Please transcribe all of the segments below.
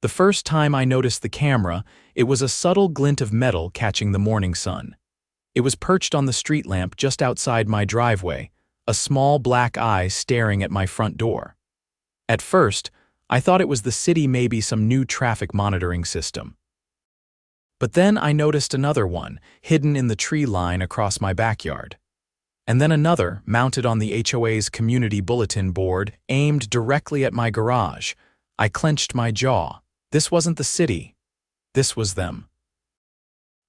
The first time I noticed the camera, it was a subtle glint of metal catching the morning sun. It was perched on the street lamp just outside my driveway, a small black eye staring at my front door. At first, I thought it was the city, maybe some new traffic monitoring system. But then I noticed another one, hidden in the tree line across my backyard. And then another, mounted on the HOA's community bulletin board, aimed directly at my garage. I clenched my jaw. This wasn't the city. This was them.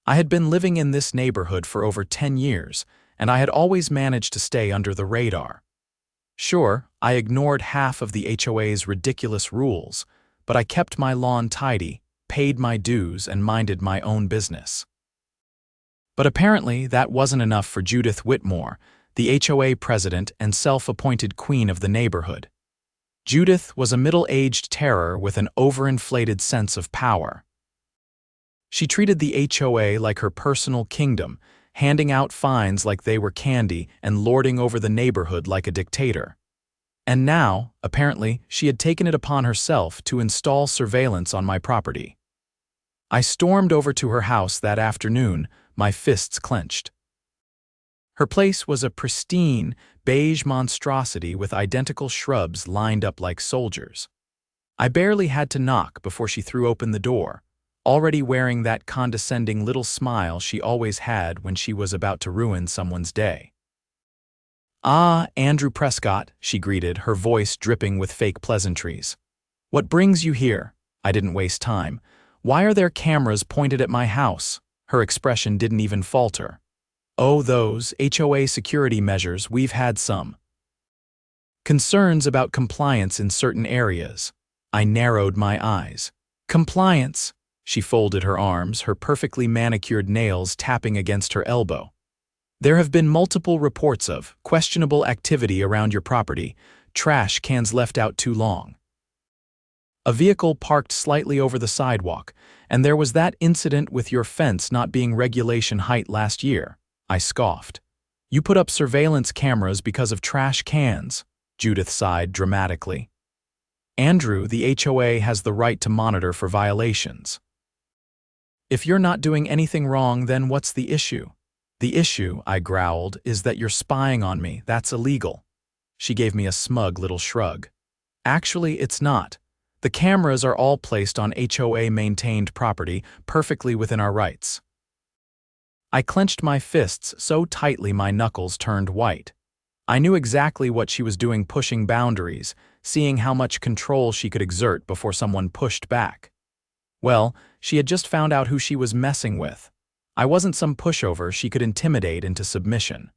I had been living in this neighborhood for over 10 years, and I had always managed to stay under the radar. Sure, I ignored half of the HOA's ridiculous rules, but I kept my lawn tidy, paid my dues, and minded my own business. But apparently that wasn't enough for Judith Whitmore, the HOA president and self-appointed queen of the neighborhood. Judith was a middle-aged terror with an overinflated sense of power. She treated the HOA like her personal kingdom, handing out fines like they were candy and lording over the neighborhood like a dictator. And now, apparently, she had taken it upon herself to install surveillance on my property. I stormed over to her house that afternoon, my fists clenched. Her place was a pristine, beige monstrosity with identical shrubs lined up like soldiers. I barely had to knock before she threw open the door, already wearing that condescending little smile she always had when she was about to ruin someone's day. "Ah, Andrew Prescott," she greeted, her voice dripping with fake pleasantries. "What brings you here?" I didn't waste time. "Why are there cameras pointed at my house?" Her expression didn't even falter. "Oh, those HOA security measures, we've had some concerns about compliance in certain areas." I narrowed my eyes. "Compliance?" She folded her arms, her perfectly manicured nails tapping against her elbow. "There have been multiple reports of questionable activity around your property, trash cans left out too long. A vehicle parked slightly over the sidewalk, and there was that incident with your fence not being regulation height last year." I scoffed. "You put up surveillance cameras because of trash cans," Judith sighed dramatically. "Andrew, the HOA has the right to monitor for violations. If you're not doing anything wrong, then what's the issue?" "The issue," I growled, "is that you're spying on me. That's illegal." She gave me a smug little shrug. "Actually, it's not. The cameras are all placed on HOA-maintained property, perfectly within our rights." I clenched my fists so tightly my knuckles turned white. I knew exactly what she was doing, pushing boundaries, seeing how much control she could exert before someone pushed back. Well, she had just found out who she was messing with. I wasn't some pushover she could intimidate into submission.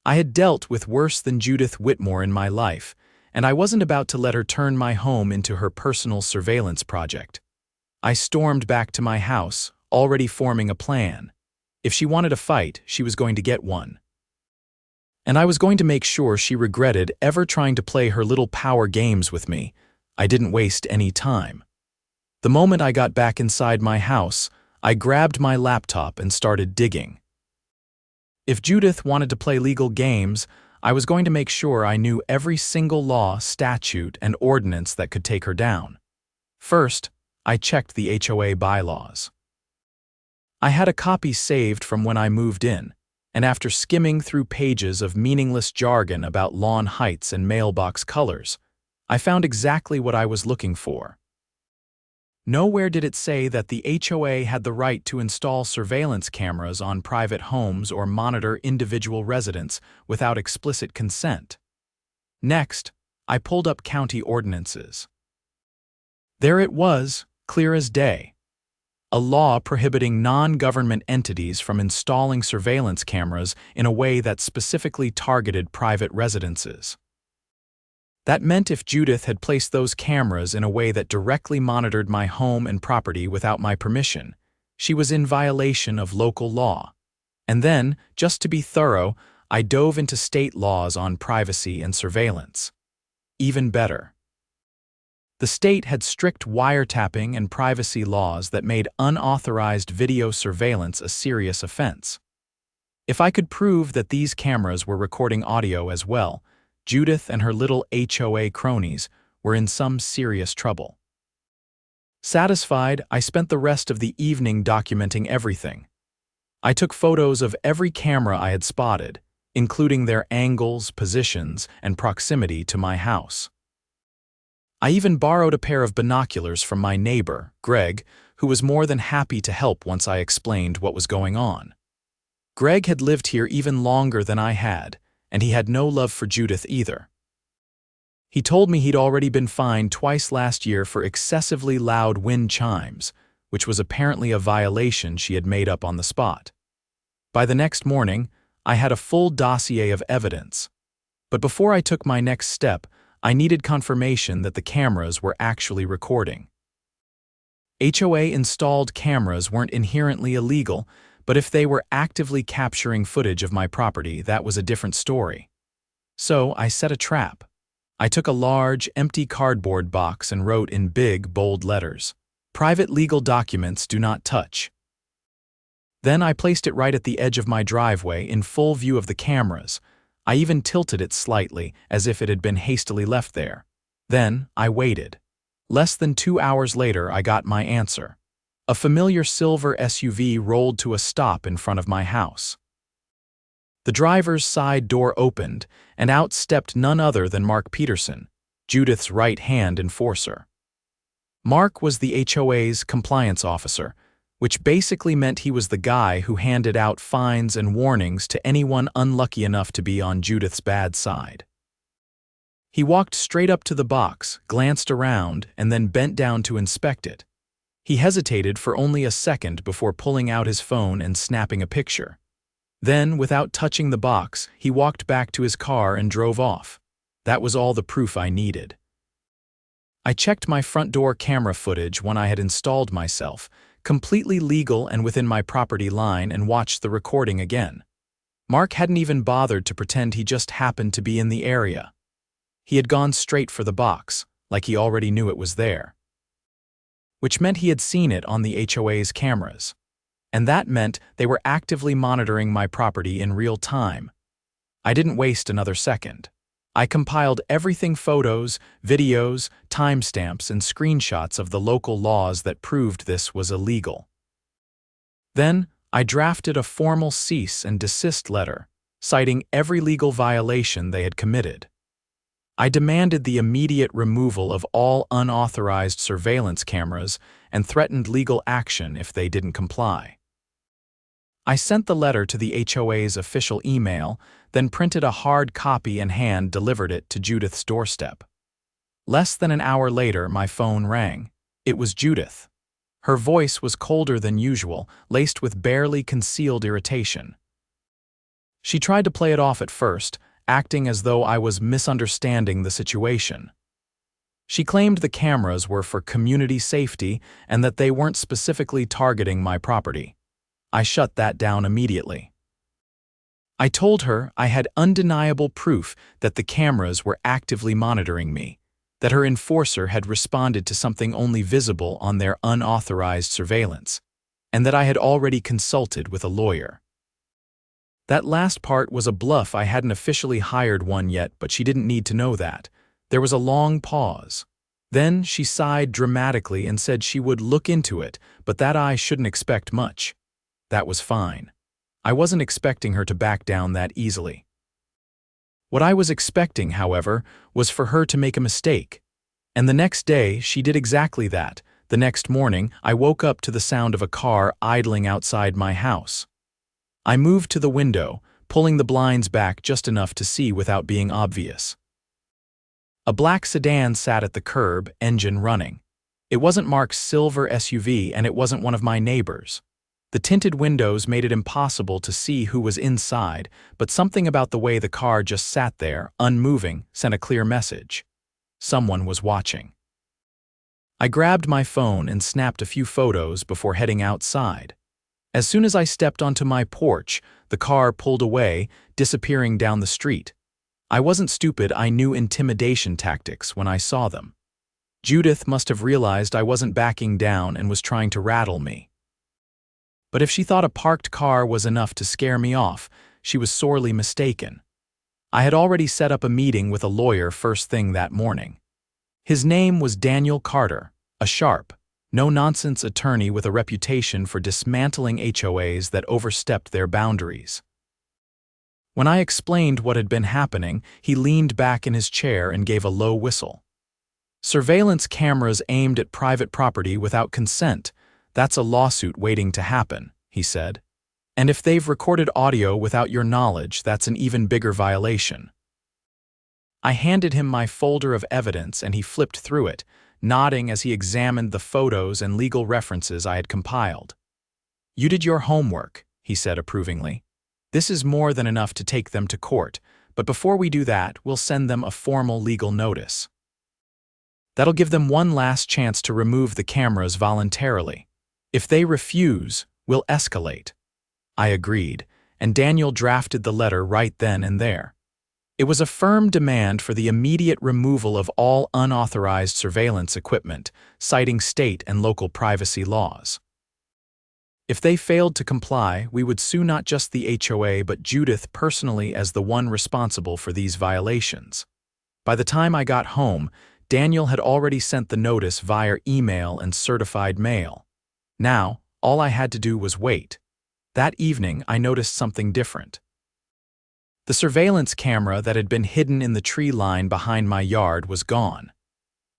I had dealt with worse than Judith Whitmore in my life, and I wasn't about to let her turn my home into her personal surveillance project. I stormed back to my house, already forming a plan. If she wanted a fight, she was going to get one. And I was going to make sure she regretted ever trying to play her little power games with me. I didn't waste any time. The moment I got back inside my house, I grabbed my laptop and started digging. If Judith wanted to play legal games, I was going to make sure I knew every single law, statute, and ordinance that could take her down. First, I checked the HOA bylaws. I had a copy saved from when I moved in, and after skimming through pages of meaningless jargon about lawn heights and mailbox colors, I found exactly what I was looking for. Nowhere did it say that the HOA had the right to install surveillance cameras on private homes or monitor individual residents without explicit consent. Next, I pulled up county ordinances. There it was, clear as day. A law prohibiting non-government entities from installing surveillance cameras in a way that specifically targeted private residences. That meant if Judith had placed those cameras in a way that directly monitored my home and property without my permission, she was in violation of local law. And then, just to be thorough, I dove into state laws on privacy and surveillance. Even better. The state had strict wiretapping and privacy laws that made unauthorized video surveillance a serious offense. If I could prove that these cameras were recording audio as well, Judith and her little HOA cronies were in some serious trouble. Satisfied, I spent the rest of the evening documenting everything. I took photos of every camera I had spotted, including their angles, positions, and proximity to my house. I even borrowed a pair of binoculars from my neighbor, Greg, who was more than happy to help once I explained what was going on. Greg had lived here even longer than I had, and he had no love for Judith either. He told me he'd already been fined twice last year for excessively loud wind chimes, which was apparently a violation she had made up on the spot. By the next morning, I had a full dossier of evidence. But before I took my next step, I needed confirmation that the cameras were actually recording. HOA installed cameras weren't inherently illegal, but if they were actively capturing footage of my property, that was a different story. So I set a trap. I took a large, empty cardboard box and wrote in big, bold letters, "Private legal documents do not touch." Then I placed it right at the edge of my driveway in full view of the cameras. I even tilted it slightly, as if it had been hastily left there. Then I waited. Less than 2 hours later, I got my answer. A familiar silver SUV rolled to a stop in front of my house. The driver's side door opened, and out stepped none other than Mark Peterson, Judith's right-hand enforcer. Mark was the HOA's compliance officer, which basically meant he was the guy who handed out fines and warnings to anyone unlucky enough to be on Judith's bad side. He walked straight up to the box, glanced around, and then bent down to inspect it. He hesitated for only a second before pulling out his phone and snapping a picture. Then, without touching the box, he walked back to his car and drove off. That was all the proof I needed. I checked my front door camera footage when I had installed myself, completely legal and within my property line, and watched the recording again. Mark hadn't even bothered to pretend he just happened to be in the area. He had gone straight for the box, like he already knew it was there. Which meant he had seen it on the HOA's cameras. And that meant they were actively monitoring my property in real time. I didn't waste another second. I compiled everything: photos, videos, timestamps, and screenshots of the local laws that proved this was illegal. Then, I drafted a formal cease and desist letter, citing every legal violation they had committed. I demanded the immediate removal of all unauthorized surveillance cameras and threatened legal action if they didn't comply. I sent the letter to the HOA's official email, then printed a hard copy and hand-delivered it to Judith's doorstep. Less than an hour later, my phone rang. It was Judith. Her voice was colder than usual, laced with barely concealed irritation. She tried to play it off at first, acting as though I was misunderstanding the situation. She claimed the cameras were for community safety and that they weren't specifically targeting my property. I shut that down immediately. I told her I had undeniable proof that the cameras were actively monitoring me, that her enforcer had responded to something only visible on their unauthorized surveillance, and that I had already consulted with a lawyer. That last part was a bluff. I hadn't officially hired one yet, but she didn't need to know that. There was a long pause. Then she sighed dramatically and said she would look into it, but that I shouldn't expect much. That was fine. I wasn't expecting her to back down that easily. What I was expecting, however, was for her to make a mistake. And the next day, she did exactly that. The next morning, I woke up to the sound of a car idling outside my house. I moved to the window, pulling the blinds back just enough to see without being obvious. A black sedan sat at the curb, engine running. It wasn't Mark's silver SUV, and it wasn't one of my neighbors. The tinted windows made it impossible to see who was inside, but something about the way the car just sat there, unmoving, sent a clear message. Someone was watching. I grabbed my phone and snapped a few photos before heading outside. As soon as I stepped onto my porch, the car pulled away, disappearing down the street. I wasn't stupid. I knew intimidation tactics when I saw them. Judith must have realized I wasn't backing down and was trying to rattle me. But if she thought a parked car was enough to scare me off, she was sorely mistaken. I had already set up a meeting with a lawyer first thing that morning. His name was Daniel Carter, a sharp, no-nonsense attorney with a reputation for dismantling HOAs that overstepped their boundaries. When I explained what had been happening, he leaned back in his chair and gave a low whistle. "Surveillance cameras aimed at private property without consent. That's a lawsuit waiting to happen," he said. "And if they've recorded audio without your knowledge, that's an even bigger violation." I handed him my folder of evidence and he flipped through it, nodding as he examined the photos and legal references I had compiled. "You did your homework," he said approvingly. "This is more than enough to take them to court, but before we do that, we'll send them a formal legal notice. That'll give them one last chance to remove the cameras voluntarily. If they refuse, we'll escalate." I agreed, and Daniel drafted the letter right then and there. It was a firm demand for the immediate removal of all unauthorized surveillance equipment, citing state and local privacy laws. If they failed to comply, we would sue not just the HOA but Judith personally as the one responsible for these violations. By the time I got home, Daniel had already sent the notice via email and certified mail. Now, all I had to do was wait. That evening, I noticed something different. The surveillance camera that had been hidden in the tree line behind my yard was gone.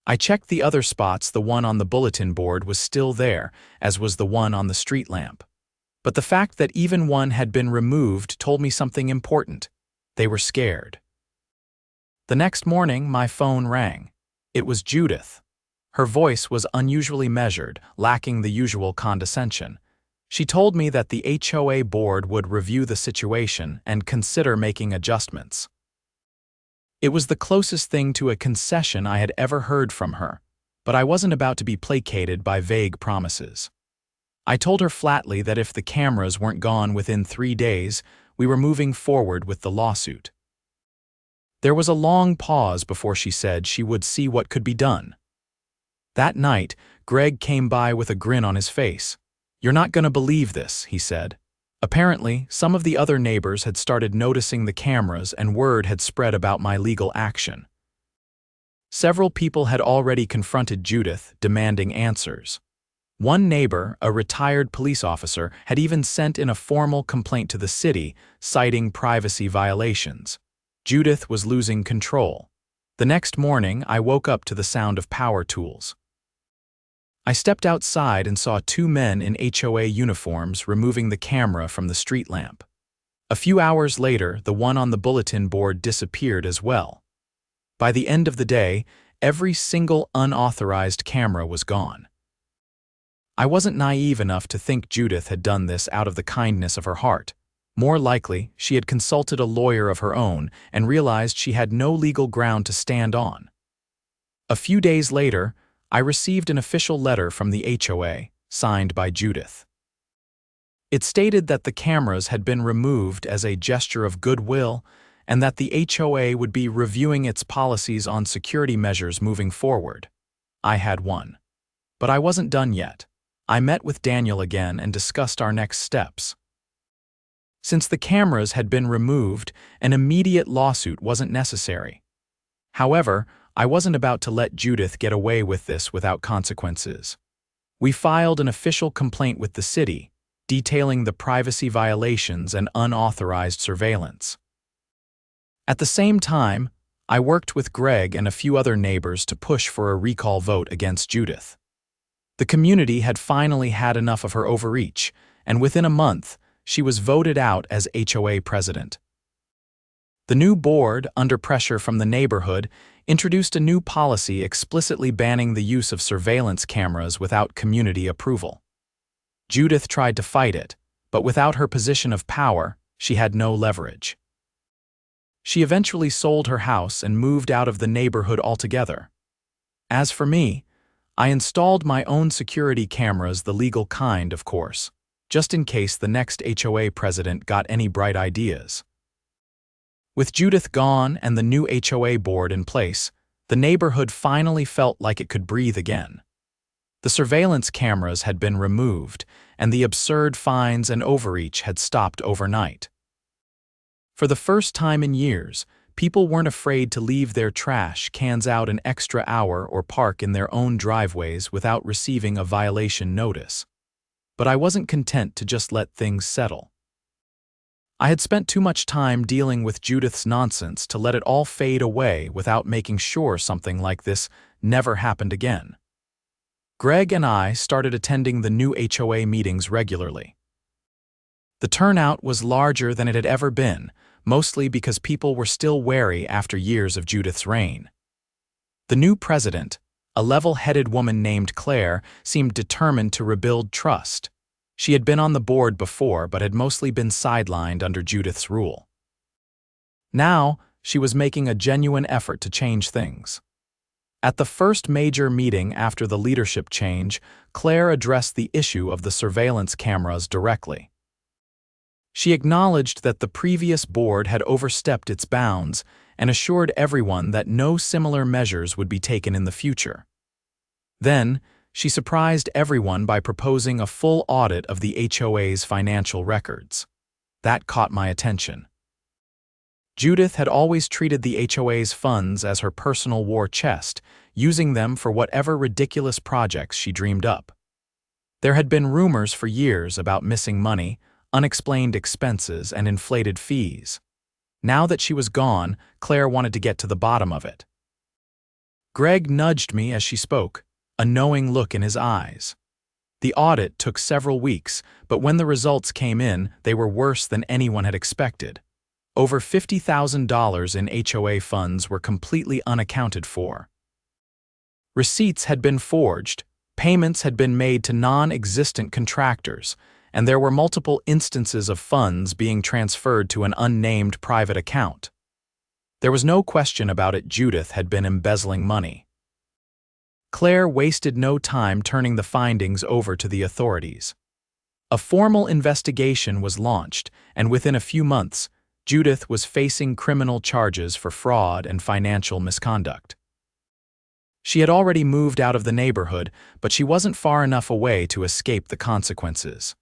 I checked the other spots. The one on the bulletin board was still there, as was the one on the street lamp. But the fact that even one had been removed told me something important. They were scared. The next morning, my phone rang. It was Judith. Her voice was unusually measured, lacking the usual condescension. She told me that the HOA board would review the situation and consider making adjustments. It was the closest thing to a concession I had ever heard from her, but I wasn't about to be placated by vague promises. I told her flatly that if the cameras weren't gone within 3 days, we were moving forward with the lawsuit. There was a long pause before she said she would see what could be done. That night, Greg came by with a grin on his face. "You're not going to believe this," he said. Apparently, some of the other neighbors had started noticing the cameras and word had spread about my legal action. Several people had already confronted Judith, demanding answers. One neighbor, a retired police officer, had even sent in a formal complaint to the city, citing privacy violations. Judith was losing control. The next morning, I woke up to the sound of power tools. I stepped outside and saw 2 men in HOA uniforms removing the camera from the street lamp. A few hours later, the one on the bulletin board disappeared as well. By the end of the day, every single unauthorized camera was gone. I wasn't naive enough to think Judith had done this out of the kindness of her heart. More likely, she had consulted a lawyer of her own and realized she had no legal ground to stand on. A few days later, I received an official letter from the HOA, signed by Judith. It stated that the cameras had been removed as a gesture of goodwill and that the HOA would be reviewing its policies on security measures moving forward. I had won. But I wasn't done yet. I met with Daniel again and discussed our next steps. Since the cameras had been removed, an immediate lawsuit wasn't necessary. However, I wasn't about to let Judith get away with this without consequences. We filed an official complaint with the city, detailing the privacy violations and unauthorized surveillance. At the same time, I worked with Greg and a few other neighbors to push for a recall vote against Judith. The community had finally had enough of her overreach, and within a month, she was voted out as HOA president. The new board, under pressure from the neighborhood, introduced a new policy explicitly banning the use of surveillance cameras without community approval. Judith tried to fight it, but without her position of power, she had no leverage. She eventually sold her house and moved out of the neighborhood altogether. As for me, I installed my own security cameras, the legal kind, of course, just in case the next HOA president got any bright ideas. With Judith gone and the new HOA board in place, the neighborhood finally felt like it could breathe again. The surveillance cameras had been removed, and the absurd fines and overreach had stopped overnight. For the first time in years, People weren't afraid to leave their trash cans out an extra hour or park in their own driveways without receiving a violation notice. But I wasn't content to just let things settle. I had spent too much time dealing with Judith's nonsense to let it all fade away without making sure something like this never happened again. Greg and I started attending the new HOA meetings regularly. The turnout was larger than it had ever been, mostly because people were still wary after years of Judith's reign. The new president, a level-headed woman named Claire, seemed determined to rebuild trust. She had been on the board before but had mostly been sidelined under Judith's rule. Now, she was making a genuine effort to change things. At the first major meeting after the leadership change, Claire addressed the issue of the surveillance cameras directly. She acknowledged that the previous board had overstepped its bounds and assured everyone that no similar measures would be taken in the future. Then, she surprised everyone by proposing a full audit of the HOA's financial records. That caught my attention. Judith had always treated the HOA's funds as her personal war chest, using them for whatever ridiculous projects she dreamed up. There had been rumors for years about missing money, unexplained expenses, and inflated fees. Now that she was gone, Claire wanted to get to the bottom of it. Greg nudged me as she spoke, a knowing look in his eyes. The audit took several weeks, but when the results came in, they were worse than anyone had expected. Over $50,000 in HOA funds were completely unaccounted for. Receipts had been forged, payments had been made to non-existent contractors, and there were multiple instances of funds being transferred to an unnamed private account. There was no question about it. Judith had been embezzling money. Claire wasted no time turning the findings over to the authorities. A formal investigation was launched, and within a few months, Judith was facing criminal charges for fraud and financial misconduct. She had already moved out of the neighborhood, but she wasn't far enough away to escape the consequences.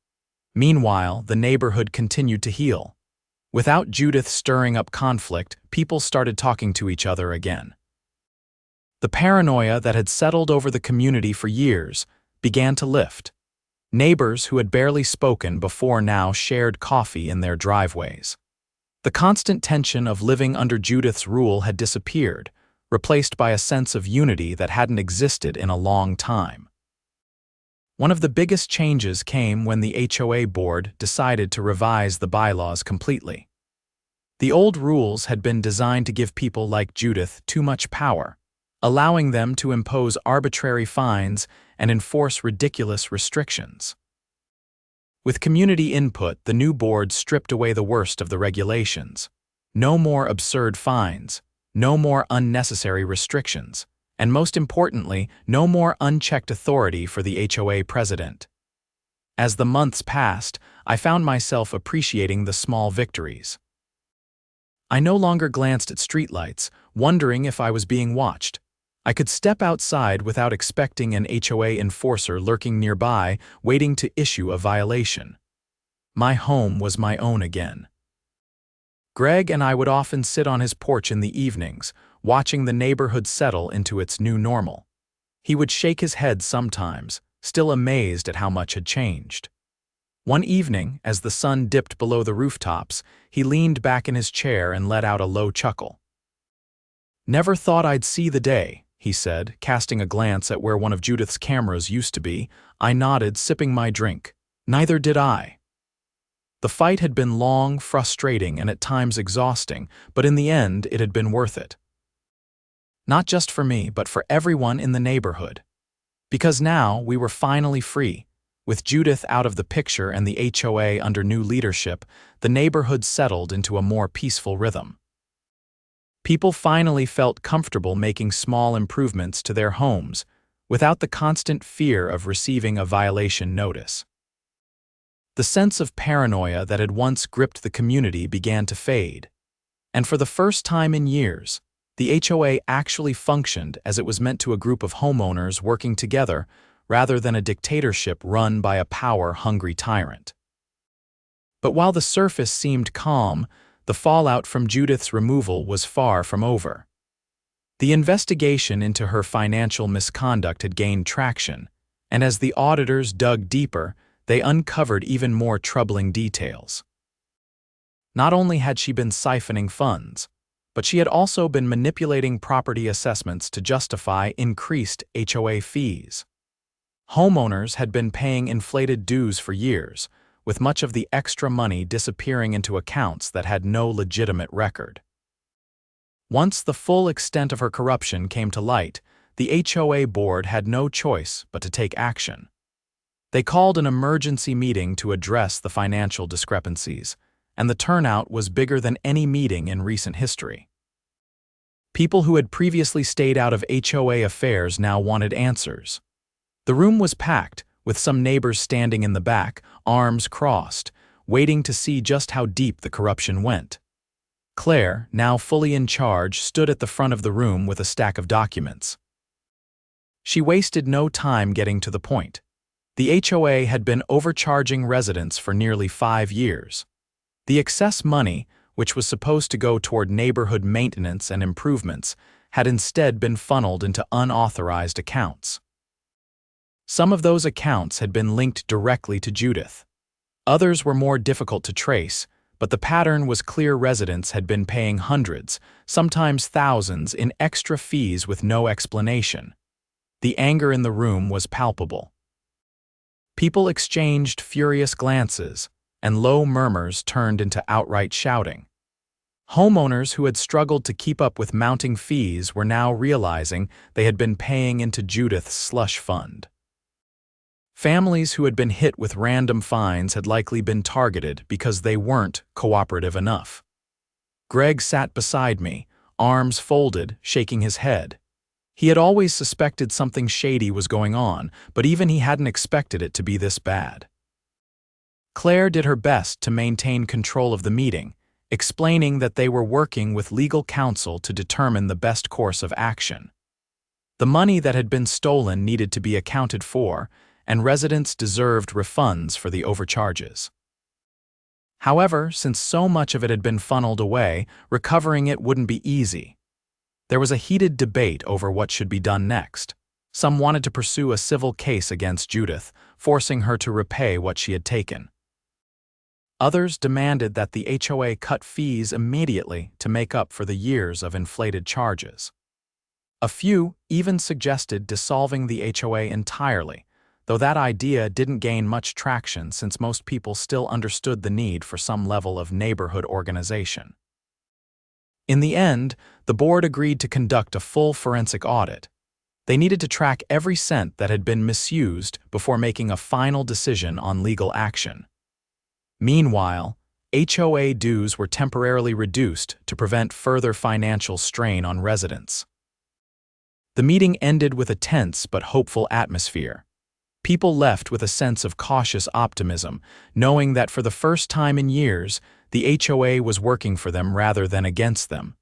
Meanwhile, the neighborhood continued to heal. Without Judith stirring up conflict, people started talking to each other again. The paranoia that had settled over the community for years began to lift. Neighbors who had barely spoken before now shared coffee in their driveways. The constant tension of living under Judith's rule had disappeared, replaced by a sense of unity that hadn't existed in a long time. One of the biggest changes came when the HOA board decided to revise the bylaws completely. The old rules had been designed to give people like Judith too much power, allowing them to impose arbitrary fines and enforce ridiculous restrictions. With community input, the new board stripped away the worst of the regulations. No more absurd fines, no more unnecessary restrictions, and most importantly, no more unchecked authority for the HOA president. As the months passed, I found myself appreciating the small victories. I no longer glanced at streetlights, wondering if I was being watched. I could step outside without expecting an HOA enforcer lurking nearby, waiting to issue a violation. My home was my own again. Greg and I would often sit on his porch in the evenings, watching the neighborhood settle into its new normal. He would shake his head sometimes, still amazed at how much had changed. One evening, as the sun dipped below the rooftops, he leaned back in his chair and let out a low chuckle. "Never thought I'd see the day," he said, casting a glance at where one of Judith's cameras used to be. I nodded, sipping my drink. Neither did I. The fight had been long, frustrating, and at times exhausting, but in the end it had been worth it. Not just for me, but for everyone in the neighborhood. Because now we were finally free. With Judith out of the picture and the HOA under new leadership, the neighborhood settled into a more peaceful rhythm. People finally felt comfortable making small improvements to their homes without the constant fear of receiving a violation notice. The sense of paranoia that had once gripped the community began to fade, and for the first time in years, the HOA actually functioned as it was meant to, a group of homeowners working together rather than a dictatorship run by a power-hungry tyrant. But while the surface seemed calm, the fallout from Judith's removal was far from over. The investigation into her financial misconduct had gained traction, and as the auditors dug deeper, they uncovered even more troubling details. Not only had she been siphoning funds, but she had also been manipulating property assessments to justify increased HOA fees. Homeowners had been paying inflated dues for years, with much of the extra money disappearing into accounts that had no legitimate record. Once the full extent of her corruption came to light, the HOA board had no choice but to take action. They called an emergency meeting to address the financial discrepancies, and the turnout was bigger than any meeting in recent history. People who had previously stayed out of HOA affairs now wanted answers. The room was packed, with some neighbors standing in the back, arms crossed, waiting to see just how deep the corruption went. Claire, now fully in charge, stood at the front of the room with a stack of documents. She wasted no time getting to the point. The HOA had been overcharging residents for nearly 5 years. The excess money, which was supposed to go toward neighborhood maintenance and improvements, had instead been funneled into unauthorized accounts. Some of those accounts had been linked directly to Judith. Others were more difficult to trace, but the pattern was clear: residents had been paying hundreds, sometimes thousands, in extra fees with no explanation. The anger in the room was palpable. People exchanged furious glances, and low murmurs turned into outright shouting. Homeowners who had struggled to keep up with mounting fees were now realizing they had been paying into Judith's slush fund. Families who had been hit with random fines had likely been targeted because they weren't cooperative enough. Greg sat beside me, arms folded, shaking his head. He had always suspected something shady was going on, but even he hadn't expected it to be this bad. Claire did her best to maintain control of the meeting, explaining that they were working with legal counsel to determine the best course of action. The money that had been stolen needed to be accounted for, and residents deserved refunds for the overcharges. However, since so much of it had been funneled away, recovering it wouldn't be easy. There was a heated debate over what should be done next. Some wanted to pursue a civil case against Judith, forcing her to repay what she had taken. Others demanded that the HOA cut fees immediately to make up for the years of inflated charges. A few even suggested dissolving the HOA entirely, though that idea didn't gain much traction since most people still understood the need for some level of neighborhood organization. In the end, the board agreed to conduct a full forensic audit. They needed to track every cent that had been misused before making a final decision on legal action. Meanwhile, HOA dues were temporarily reduced to prevent further financial strain on residents. The meeting ended with a tense but hopeful atmosphere. People left with a sense of cautious optimism, knowing that for the first time in years, the HOA was working for them rather than against them.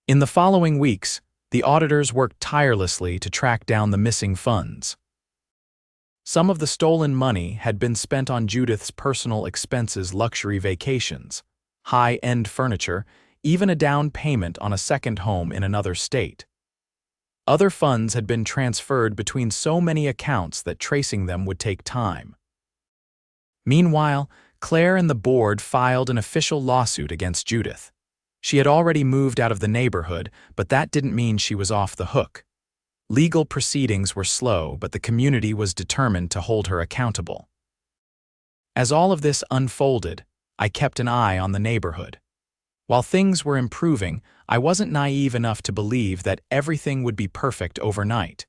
In the following weeks, the auditors worked tirelessly to track down the missing funds. Some of the stolen money had been spent on Judith's personal expenses, luxury vacations, high-end furniture, even a down payment on a second home in another state. Other funds had been transferred between so many accounts that tracing them would take time. Meanwhile, Claire and the board filed an official lawsuit against Judith. She had already moved out of the neighborhood, but that didn't mean she was off the hook. Legal proceedings were slow, but the community was determined to hold her accountable. As all of this unfolded, I kept an eye on the neighborhood. While things were improving, I wasn't naive enough to believe that everything would be perfect overnight.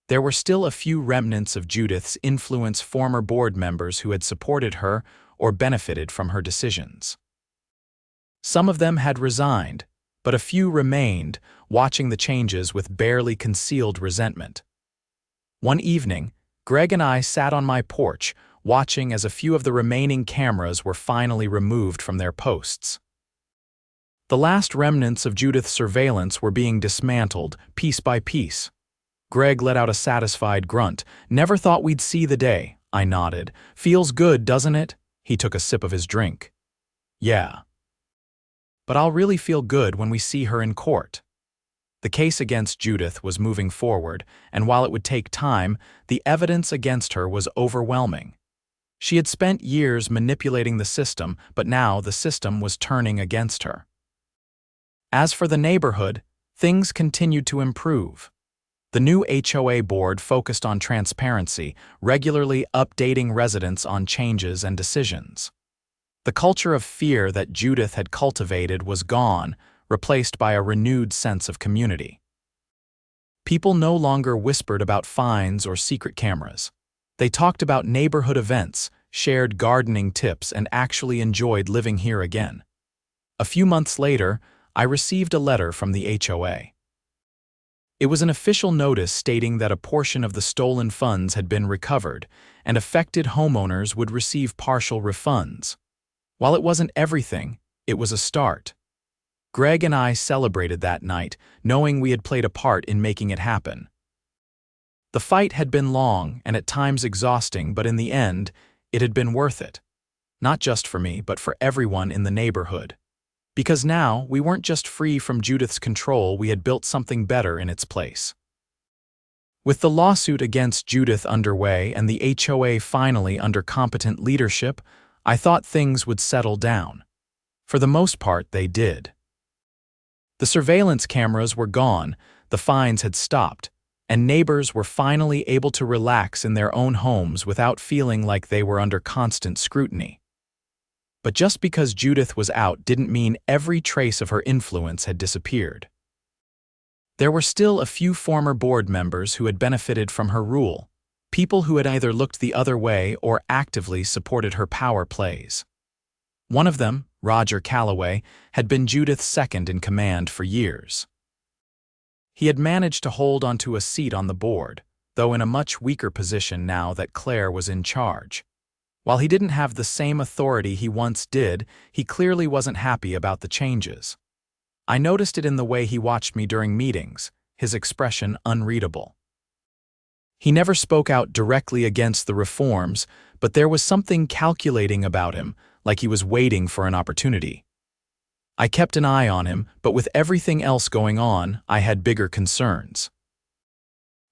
There were still a few remnants of Judith's influence, former board members who had supported her or benefited from her decisions. Some of them had resigned, but a few remained, watching the changes with barely concealed resentment. One evening, Greg and I sat on my porch, watching as a few of the remaining cameras were finally removed from their posts. The last remnants of Judith's surveillance were being dismantled, piece by piece. Greg let out a satisfied grunt. "Never thought we'd see the day," I nodded. "Feels good, doesn't it?" He took a sip of his drink. "Yeah." but I'll really feel good when we see her in court. The case against Judith was moving forward, and while it would take time, the evidence against her was overwhelming. She had spent years manipulating the system, but now the system was turning against her. As for the neighborhood, things continued to improve. The new HOA board focused on transparency, regularly updating residents on changes and decisions. The culture of fear that Judith had cultivated was gone, replaced by a renewed sense of community. People no longer whispered about fines or secret cameras. They talked about neighborhood events, shared gardening tips, and actually enjoyed living here again. A few months later, I received a letter from the HOA. It was an official notice stating that a portion of the stolen funds had been recovered, and affected homeowners would receive partial refunds. While it wasn't everything, it was a start. Greg and I celebrated that night, knowing we had played a part in making it happen. The fight had been long and at times exhausting, but in the end, it had been worth it. Not just for me, but for everyone in the neighborhood. Because now, we weren't just free from Judith's control, we had built something better in its place. With the lawsuit against Judith underway and the HOA finally under competent leadership, I thought things would settle down. For the most part, they did. The surveillance cameras were gone, the fines had stopped, and neighbors were finally able to relax in their own homes without feeling like they were under constant scrutiny. But just because Judith was out didn't mean every trace of her influence had disappeared. There were still a few former board members who had benefited from her rule, people who had either looked the other way or actively supported her power plays. One of them, Roger Calloway, had been Judith's second in command for years. He had managed to hold onto a seat on the board, though in a much weaker position now that Claire was in charge. While he didn't have the same authority he once did, he clearly wasn't happy about the changes. I noticed it in the way he watched me during meetings, his expression unreadable. He never spoke out directly against the reforms, but there was something calculating about him, like he was waiting for an opportunity. I kept an eye on him, but with everything else going on, I had bigger concerns.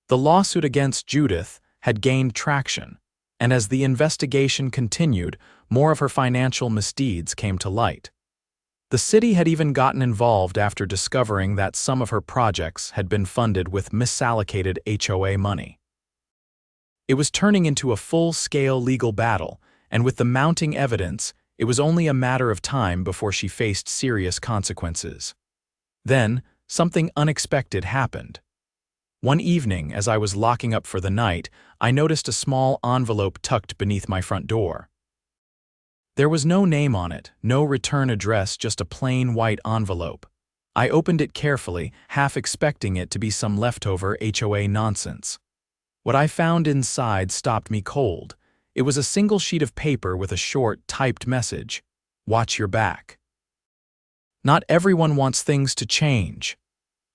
The lawsuit against Judith had gained traction, and as the investigation continued, more of her financial misdeeds came to light. The city had even gotten involved after discovering that some of her projects had been funded with misallocated HOA money. It was turning into a full-scale legal battle, and with the mounting evidence, it was only a matter of time before she faced serious consequences. Then, something unexpected happened. One evening, as I was locking up for the night, I noticed a small envelope tucked beneath my front door. There was no name on it, no return address, just a plain white envelope. I opened it carefully, half expecting it to be some leftover HOA nonsense. What I found inside stopped me cold. It was a single sheet of paper with a short, typed message: "Watch your back." Not everyone wants things to change.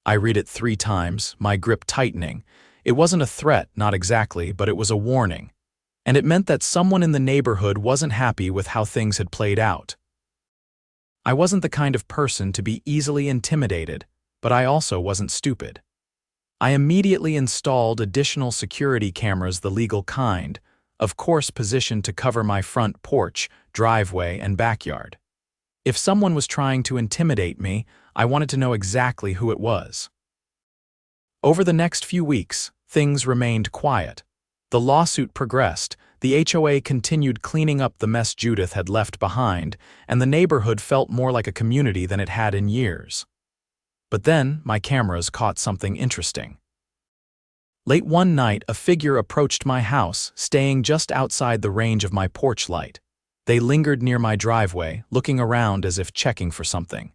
I read it 3 times, my grip tightening. It wasn't a threat, not exactly, but it was a warning. And it meant that someone in the neighborhood wasn't happy with how things had played out. I wasn't the kind of person to be easily intimidated, but I also wasn't stupid. I immediately installed additional security cameras, the legal kind, of course positioned to cover my front porch, driveway, and backyard. If someone was trying to intimidate me, I wanted to know exactly who it was. Over the next few weeks, things remained quiet. The lawsuit progressed, the HOA continued cleaning up the mess Judith had left behind, and the neighborhood felt more like a community than it had in years. But then, my cameras caught something interesting. Late one night, a figure approached my house, staying just outside the range of my porch light. They lingered near my driveway, looking around as if checking for something.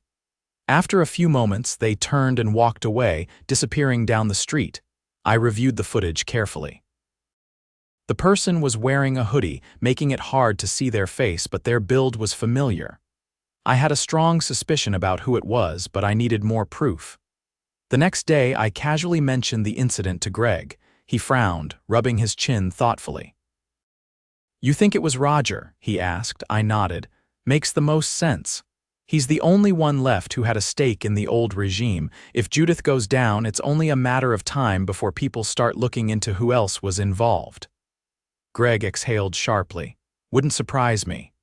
After a few moments, they turned and walked away, disappearing down the street. I reviewed the footage carefully. The person was wearing a hoodie, making it hard to see their face, but their build was familiar. I had a strong suspicion about who it was, but I needed more proof. The next day, I casually mentioned the incident to Greg. He frowned, rubbing his chin thoughtfully. "You think it was Roger?" he asked. I nodded. "Makes the most sense. He's the only one left who had a stake in the old regime. If Judith goes down, it's only a matter of time before people start looking into who else was involved. Greg exhaled sharply. Wouldn't surprise me.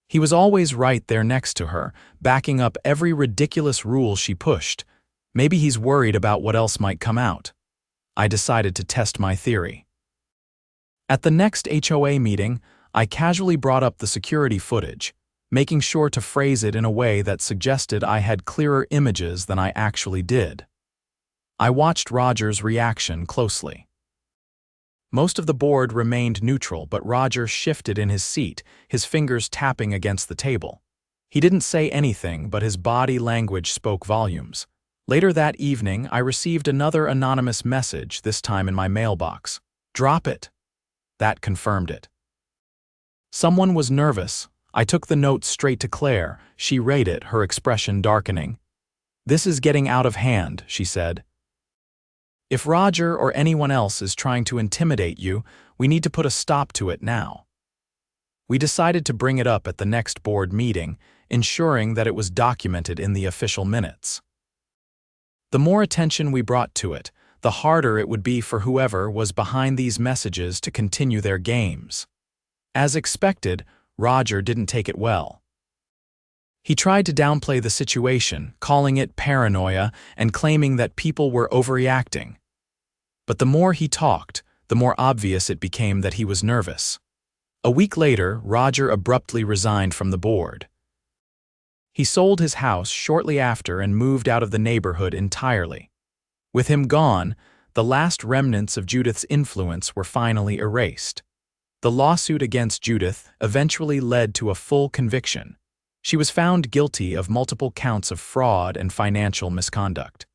He was always right there next to her, backing up every ridiculous rule she pushed. Maybe he's worried about what else might come out. I decided to test my theory. At the next HOA meeting, I casually brought up the security footage, making sure to phrase it in a way that suggested I had clearer images than I actually did. I watched Roger's reaction closely. Most of the board remained neutral, but Roger shifted in his seat, his fingers tapping against the table. He didn't say anything, but his body language spoke volumes. Later that evening, I received another anonymous message, this time in my mailbox. "Drop it." That confirmed it. Someone was nervous. I took the note straight to Claire. She read it, her expression darkening. "This is getting out of hand," she said. "If Roger or anyone else is trying to intimidate you, we need to put a stop to it now." We decided to bring it up at the next board meeting, ensuring that it was documented in the official minutes. The more attention we brought to it, the harder it would be for whoever was behind these messages to continue their games. As expected, Roger didn't take it well. He tried to downplay the situation, calling it paranoia and claiming that people were overreacting. But the more he talked, the more obvious it became that he was nervous. A week later, Roger abruptly resigned from the board. He sold his house shortly after and moved out of the neighborhood entirely. With him gone, the last remnants of Judith's influence were finally erased. The lawsuit against Judith eventually led to a full conviction. She was found guilty of multiple counts of fraud and financial misconduct.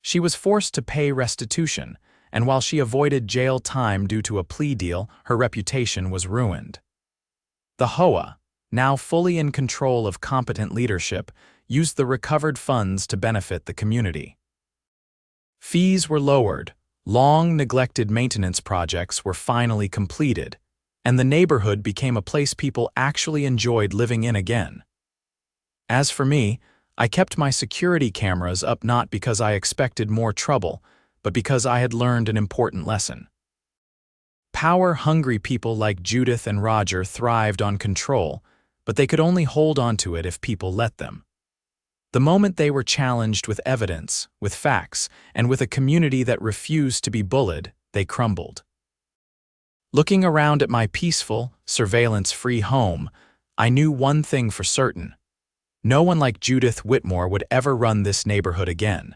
She was forced to pay restitution, and while she avoided jail time due to a plea deal, her reputation was ruined. The HOA, now fully in control of competent leadership, used the recovered funds to benefit the community. Fees were lowered, long-neglected maintenance projects were finally completed, and the neighborhood became a place people actually enjoyed living in again. As for me, I kept my security cameras up not because I expected more trouble, but because I had learned an important lesson. Power-hungry people like Judith and Roger thrived on control, but they could only hold on to it if people let them. The moment they were challenged with evidence, with facts, and with a community that refused to be bullied, they crumbled. Looking around at my peaceful, surveillance-free home, I knew one thing for certain. No one like Judith Whitmore would ever run this neighborhood again.